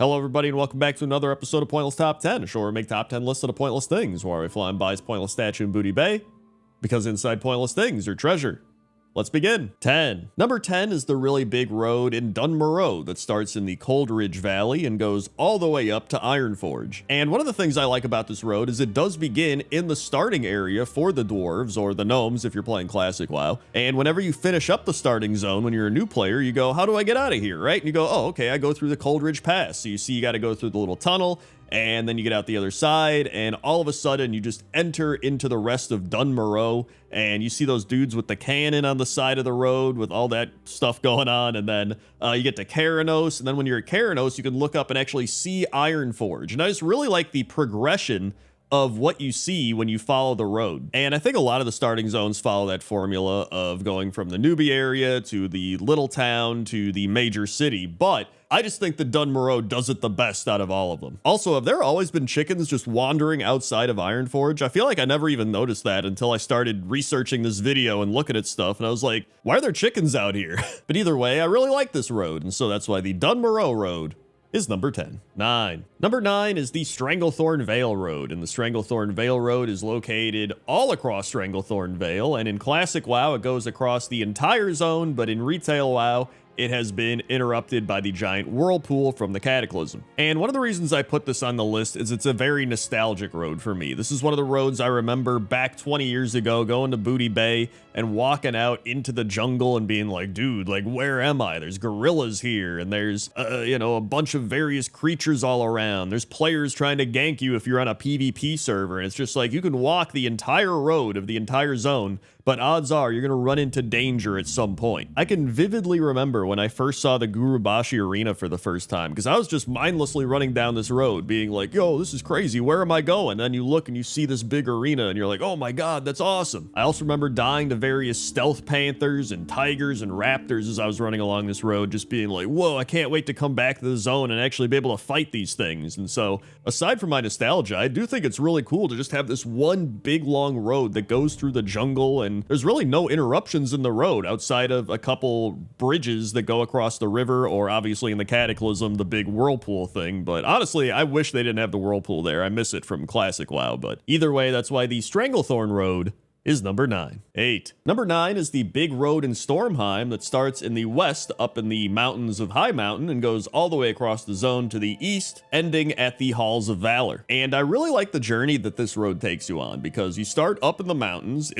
Hello everybody and welcome back to another episode of Pointless Top 10, a show where we make top 10 lists of the pointless things, where we fly and buy his pointless statue in Booty Bay, because inside pointless things are treasure. Let's begin. 10. Number 10 is the really big road in Morogh that starts in the Coldridge Valley and goes all the way up to Ironforge. And one of the things I like about this road is it does begin in the starting area for the dwarves, or the gnomes if you're playing Classic WoW. And whenever you finish up the starting zone, when you're a new player, you go, how do I get out of here, right? And you go, oh, okay, I go through the Coldridge Pass. So you see you got to go through the little tunnel, and then you get out the other side, and all of a sudden you just enter into the rest of Morogh, and you see those dudes with the cannon on the side of the road with all that stuff going on, and then you get to Keranos, and then when you're at Keranos, you can look up and actually see Ironforge. And I just really like the progression of what you see when you follow the road. And I think a lot of the starting zones follow that formula of going from the newbie area to the little town to the major city, but I just think that Morogh does it the best out of all of them. Also, have there always been chickens just wandering outside of Ironforge? I feel like I never even noticed that until I started researching this video and looking at stuff, and I was like, why are there chickens out here? But either way, I really like this road, and so that's why the Morogh road is number 10. 9. Number 9 is the Stranglethorn Vale Road, and the Stranglethorn Vale Road is located all across Stranglethorn Vale, and in Classic WoW it goes across the entire zone, but in Retail WoW it has been interrupted by the giant whirlpool from the Cataclysm. And one of the reasons I put this on the list is it's a very nostalgic road for me. This is one of the roads I remember back 20 years ago going to Booty Bay and walking out into the jungle and being like, dude, like, where am I? There's gorillas here, and there's, a bunch of various creatures all around. There's players trying to gank you if you're on a PvP server, and it's just like you can walk the entire road of the entire zone, but odds are you're going to run into danger at some point. I can vividly remember when I first saw the Gurubashi Arena for the first time, because I was just mindlessly running down this road being like, yo, this is crazy, where am I going? And then you look and you see this big arena and you're like, oh my god, that's awesome. I also remember dying to various stealth panthers and tigers and raptors as I was running along this road, just being like, whoa, I can't wait to come back to the zone and actually be able to fight these things. And so, aside from my nostalgia, I do think it's really cool to just have this one big long road that goes through the jungle, and there's really no interruptions in the road outside of a couple bridges that go across the river, or obviously in the Cataclysm, the big whirlpool thing. But honestly, I wish they didn't have the whirlpool there. I miss it from Classic WoW, but either way, that's why the Stranglethorn Road is number 9. 8. Number 9 is the big road in Stormheim that starts in the west up in the mountains of High Mountain and goes all the way across the zone to the east, ending at the Halls of Valor. And I really like the journey that this road takes you on, because you start up in the mountains,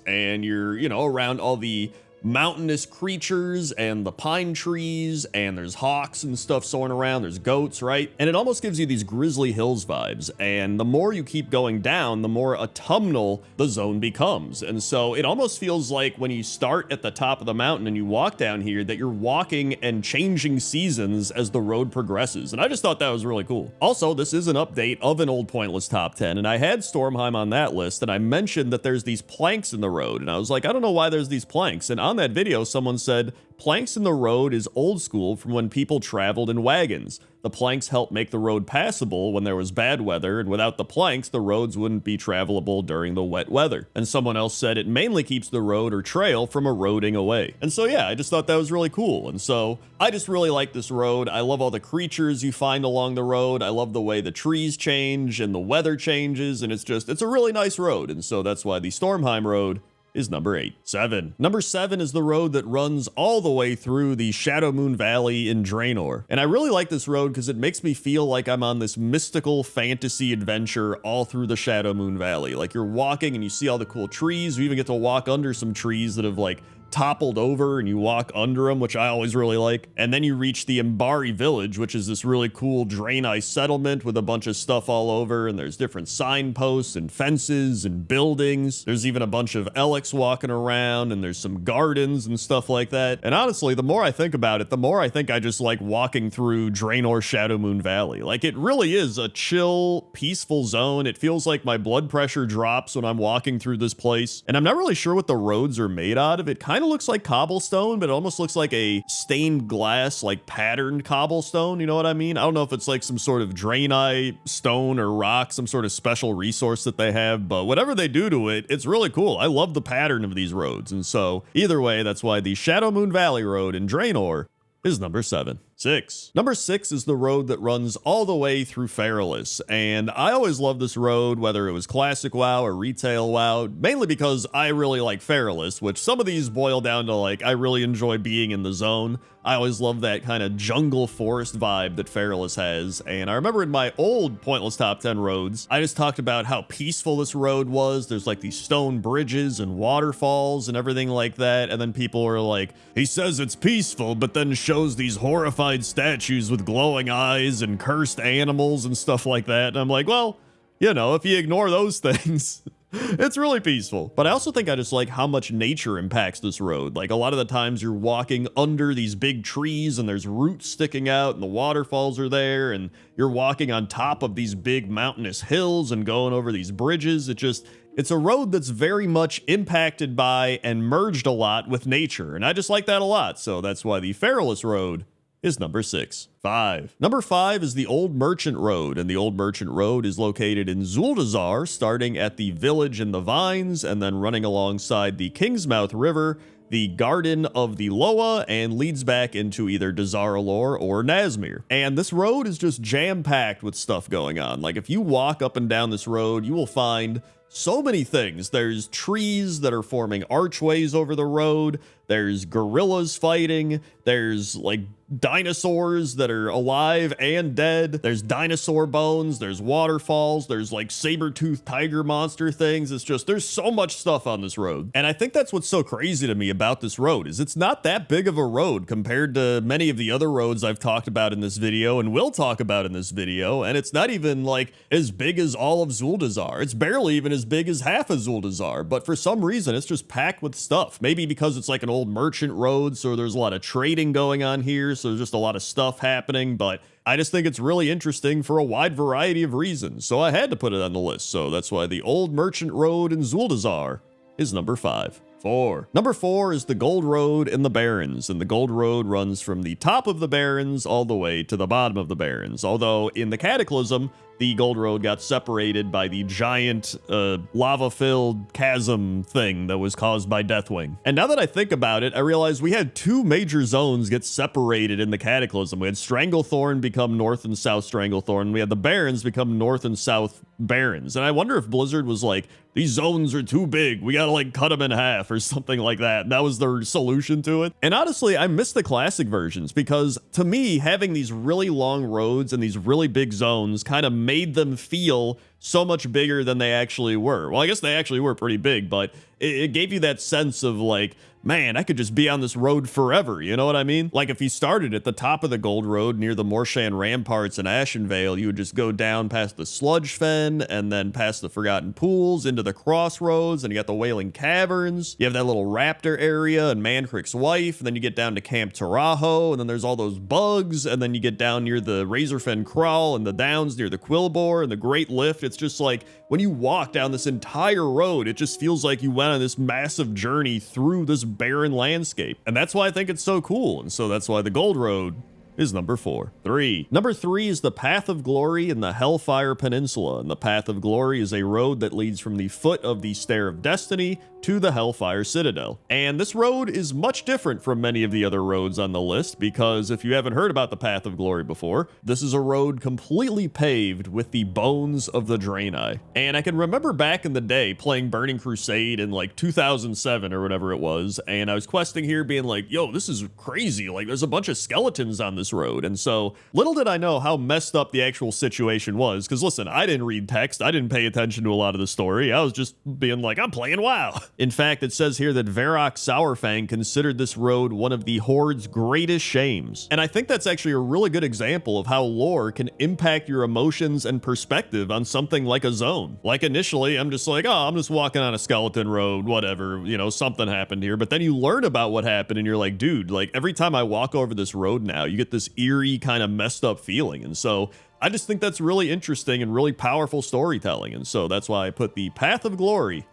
and you're, around all the mountainous creatures and the pine trees, and there's hawks and stuff soaring around, there's goats, right? And it almost gives you these Grizzly Hills vibes, and the more you keep going down, the more autumnal the zone becomes. And so it almost feels like when you start at the top of the mountain and you walk down here, that you're walking and changing seasons as the road progresses, and I just thought that was really cool. Also, this is an update of an old Pointless Top 10, and I had Stormheim on that list, and I mentioned that there's these planks in the road, and I was like, I don't know why there's these planks, and on that video, someone said, planks in the road is old school from when people traveled in wagons. The planks helped make the road passable when there was bad weather, and without the planks, the roads wouldn't be travelable during the wet weather. And someone else said it mainly keeps the road or trail from eroding away. And so yeah, I just thought that was really cool. And so I just really like this road. I love all the creatures you find along the road. I love the way the trees change and the weather changes, and it's a really nice road. And so that's why the Stormheim road is number 8. 7. Number 7 is the road that runs all the way through the Shadowmoon Valley in Draenor. And I really like this road because it makes me feel like I'm on this mystical fantasy adventure all through the Shadowmoon Valley. Like, you're walking and you see all the cool trees. You even get to walk under some trees that have like toppled over, and you walk under them, which I always really like. And then you reach the Mbari village, which is this really cool Draenei settlement with a bunch of stuff all over, and there's different signposts and fences and buildings. There's even a bunch of Elex walking around, and there's some gardens and stuff like that. And honestly, the more I think about it, the more I think I just like walking through Draenor Shadowmoon Valley. Like, it really is a chill, peaceful zone. It feels like my blood pressure drops when I'm walking through this place. And I'm not really sure what the roads are made out of. It kind of looks like cobblestone, but it almost looks like a stained glass, like patterned cobblestone. You know what I mean? I don't know if it's like some sort of Draenei stone or rock, some sort of special resource that they have, but whatever they do to it, it's really cool. I love the pattern of these roads. And so either way, that's why the Shadowmoon Valley Road in Draenor is number 7. 6. Number 6 is the road that runs all the way through Feralas, and I always loved this road, whether it was classic WoW or retail WoW, mainly because I really like Feralas, which some of these boil down to like, I really enjoy being in the zone. I always love that kind of jungle forest vibe that Feralas has, and I remember in my old Pointless Top 10 roads, I just talked about how peaceful this road was. There's like these stone bridges and waterfalls and everything like that, and then people were like, he says it's peaceful, but then shows these horrified statues with glowing eyes and cursed animals and stuff like that, and I'm like, well, you know, if you ignore those things, it's really peaceful. But I also think I just like how much nature impacts this road. Like a lot of the times you're walking under these big trees and there's roots sticking out and the waterfalls are there, and you're walking on top of these big mountainous hills and going over these bridges. It's a road that's very much impacted by and merged a lot with nature, and I just like that a lot. So that's why the Feralas road is number 6. 5. Number 5 is the Old Merchant Road, and the Old Merchant Road is located in Zuldazar, starting at the village in the Vines, and then running alongside the Kingsmouth River, the Garden of the Loa, and leads back into either Dazar'alor or Nazmir. And this road is just jam-packed with stuff going on. Like, if you walk up and down this road, you will find so many things. There's trees that are forming archways over the road. There's gorillas fighting. There's like dinosaurs that are alive and dead. There's dinosaur bones. There's waterfalls. There's like saber-toothed tiger monster things. It's just, there's so much stuff on this road. And I think that's what's so crazy to me about this road is it's not that big of a road compared to many of the other roads I've talked about in this video and will talk about in this video. And it's not even like as big as all of Zuldazar. It's barely even as big as half of Zuldazar. But for some reason, it's just packed with stuff. Maybe because it's like an old merchant road, so there's a lot of trading going on here. So there's just a lot of stuff happening, but I just think it's really interesting for a wide variety of reasons. So I had to put it on the list. So that's why the Old Merchant Road in Zuldazar is number 5. 4. Number 4 is the Gold Road in the Barrens, and the Gold Road runs from the top of the Barrens all the way to the bottom of the Barrens. Although in the Cataclysm, the Gold Road got separated by the giant lava-filled chasm thing that was caused by Deathwing. And now that I think about it, I realize we had 2 major zones get separated in the Cataclysm. We had Stranglethorn become North and South Stranglethorn, and we had the Barrens become North and South Barrens. And I wonder if Blizzard was like, these zones are too big, we gotta like cut them in half or something like that. And that was their solution to it. And honestly, I miss the classic versions because to me, having these really long roads and these really big zones kind of made them feel so much bigger than they actually were. Well, I guess they actually were pretty big, but it gave you that sense of like, man, I could just be on this road forever, you know what I mean? Like if you started at the top of the Gold Road near the Morshan Ramparts in Ashenvale, you would just go down past the Sludge Fen and then past the Forgotten Pools into the Crossroads, and you got the Wailing Caverns. You have that little raptor area and Mancrick's Wife, and then you get down to Camp Tarajo, and then there's all those bugs, and then you get down near the Razorfen Crawl and the downs near the Quillbore and the Great Lift. It's just like when you walk down this entire road, it just feels like you went on this massive journey through this barren landscape. And that's why I think it's so cool. And so that's why the Gold Road is number 4. 3. Number 3 is the Path of Glory in the Hellfire Peninsula. And the Path of Glory is a road that leads from the foot of the Stair of Destiny to the Hellfire Citadel. And this road is much different from many of the other roads on the list because if you haven't heard about the Path of Glory before, this is a road completely paved with the bones of the Draenei. And I can remember back in the day playing Burning Crusade in like 2007 or whatever it was, and I was questing here being like, yo, this is crazy. Like there's a bunch of skeletons on this road. And so little did I know how messed up the actual situation was, because listen, I didn't read text, I didn't pay attention to a lot of the story. I was just being like, I'm playing WoW. In fact, it says here that Varrock Sourfang considered this road one of the Horde's greatest shames. And I think that's actually a really good example of how lore can impact your emotions and perspective on something like a zone. Like initially, I'm just like, oh, I'm just walking on a skeleton road, whatever, you know, something happened here. But then you learn about what happened and you're like, dude, like every time I walk over this road now, you get this eerie kind of messed up feeling. And so I just think that's really interesting and really powerful storytelling. And so that's why I put the Path of Glory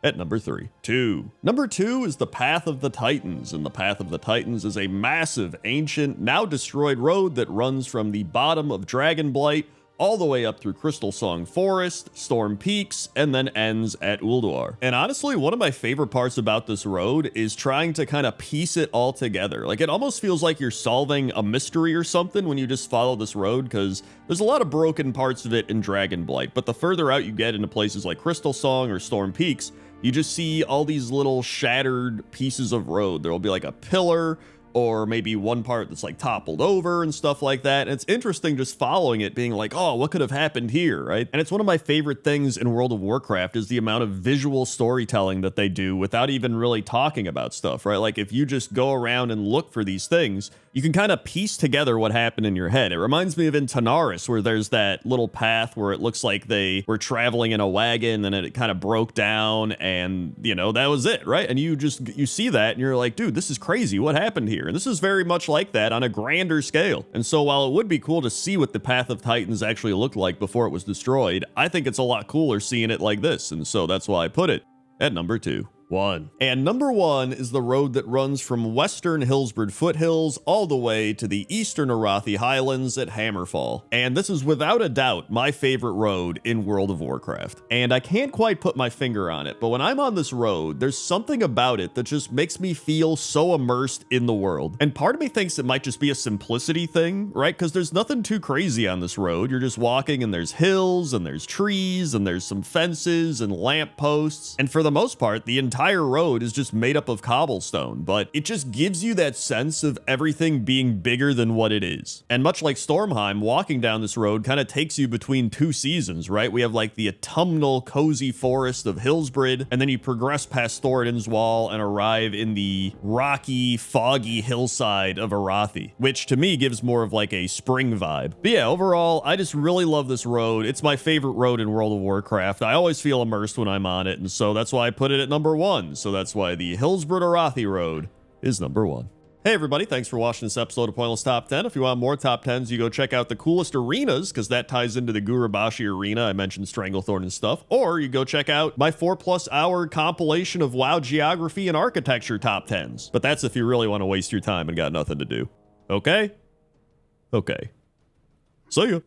at number 3. 2. Number 2 is the Path of the Titans, and the Path of the Titans is a massive, ancient, now destroyed road that runs from the bottom of Dragonblight all the way up through Crystal Song Forest, Storm Peaks, and then ends at Ulduar. And honestly, one of my favorite parts about this road is trying to kind of piece it all together. Like, it almost feels like you're solving a mystery or something when you just follow this road, because there's a lot of broken parts of it in Dragonblight, but the further out you get into places like Crystal Song or Storm Peaks, you just see all these little shattered pieces of road. There'll be like a pillar, or maybe one part that's like toppled over and stuff like that. And it's interesting just following it, being like, oh, what could have happened here, right? And it's one of my favorite things in World of Warcraft is the amount of visual storytelling that they do without even really talking about stuff, right? Like, if you just go around and look for these things, you can kind of piece together what happened in your head. It reminds me of in Tanaris, where there's that little path where it looks like they were traveling in a wagon and it kind of broke down, and, you know, that was it, right? And you see that and you're like, dude, this is crazy. What happened here? And this is very much like that on a grander scale. And so while it would be cool to see what the Path of Titans actually looked like before it was destroyed, I think it's a lot cooler seeing it like this. And so that's why I put it at number 2. And number 1 is the road that runs from western Hillsbrad foothills all the way to the eastern Arathi highlands at Hammerfall. And this is without a doubt my favorite road in World of Warcraft. And I can't quite put my finger on it, but when I'm on this road, there's something about it that just makes me feel so immersed in the world. And part of me thinks it might just be a simplicity thing, right? Because there's nothing too crazy on this road. You're just walking and there's hills and there's trees and there's some fences and lampposts. And for the most part, the entire road is just made up of cobblestone, but it just gives you that sense of everything being bigger than what it is. And much like Stormheim, walking down this road kind of takes you between 2 seasons, right? We have like the autumnal cozy forest of Hillsbrad, and then you progress past Thoradin's Wall and arrive in the rocky, foggy hillside of Arathi, which to me gives more of like a spring vibe. But yeah, overall, I just really love this road. It's my favorite road in World of Warcraft. I always feel immersed when I'm on it, and so that's why I put it at number 1. So that's why the Hillsbrad Arathi road is number 1. Hey everybody, thanks for watching this episode of Pointless Top 10. If you want more Top 10s, you go check out the coolest arenas, because that ties into the Gurubashi arena. I mentioned Stranglethorn and stuff. Or you go check out my 4+ hour compilation of WoW geography and architecture Top 10s. But that's if you really want to waste your time and got nothing to do. Okay? Okay. See ya.